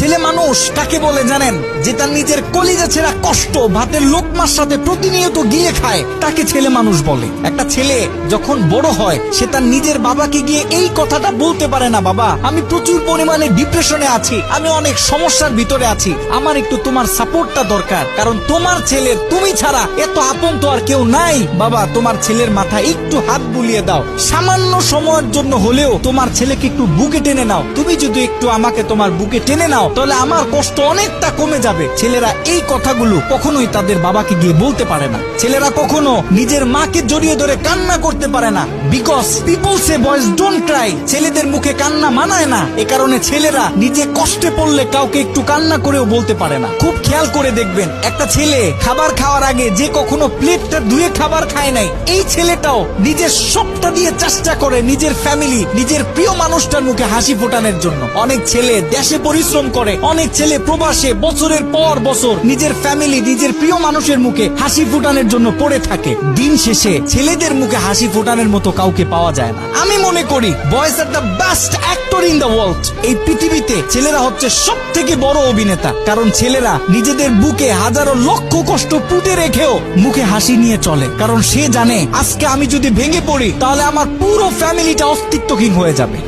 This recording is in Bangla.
ছেলে মানুষ কাকে বলে জানেন? যে তার নিজের কলিজা ছেঁড়া কষ্ট ভাতের লোকমার সাথে প্রতিনিয়ত গিয়ে খায়, তাকে ছেলে মানুষ বলে। একটা ছেলে যখন বড় হয় সে তার নিজের বাবাকে গিয়ে এই কথাটা বলতে পারে না, বাবা আমি প্রচুর পরিমাণে ডিপ্রেশনে আছি, আমি অনেক সমস্যার ভিতরে আছি, আমার একটু তোমার সাপোর্টটা দরকার, কারণ তোমার ছেলের তুমি ছাড়া এত আপন তো আর কেউ নাই। বাবা তোমার ছেলের মাথায় একটু হাত বুলিয়ে দাও, সামান্য সময়ের জন্য হলেও তোমার ছেলেকে একটু বুকে টেনে নাও, তুমি যদি একটু আমাকে তোমার বুকে টেনে নাও তাহলে আমার কষ্ট অনেকটা কমে যাবে। ছেলেরা এই কথাগুলো কখনোই তাদের বাবাকে গিয়ে বলতে পারে না। ছেলেরা কখনো নিজের মাকে জড়িয়ে ধরে কান্না করতে পারে না, because people say boys don't Cry. ছেলেদের মুখে কান্না মানায় না, এ কারণে ছেলেরা নিজে কষ্টে পড়লে কাউকে একটু কান্না করেও বলতে পারে না। খুব খেয়াল করে দেখবেন, একটা ছেলে খাবার খাওয়ার আগে যে কখনো প্লেটটা ধুয়ে খাবার খায় নাই, এই ছেলেটাও নিজের সবটা দিয়ে চেষ্টা করে নিজের ফ্যামিলি, নিজের প্রিয় মানুষটার মুখে হাসি ফোটানোর জন্য। অনেক ছেলে দেশে পরিশ্রম করে, অনেক ছেলে প্রবাসে বছরের পর বছর নিজের ফ্যামিলি, নিজের প্রিয় মানুষের মুখে হাসি ফোটানোর জন্য পড়ে থাকে। দিন শেষে ছেলেদের মুখে হাসি ফোটানোর মতো কাউকে পাওয়া যায় না। আমি মনে করি boys are the best actor in the world. এই পৃথিবীতে ছেলেরা হচ্ছে সব থেকে বড় অভিনেতা, কারণ ছেলেরা নিজেদের বুকে হাজারো লক্ষ কষ্ট পুঁতে রেখেও মুখে হাসি নিয়ে চলে, কারণ সে জানে আজকে আমি যদি ভেঙে পড়ি তাহলে আমার পুরো ফ্যামিলিটা অস্তিত্বহীন হয়ে যাবে।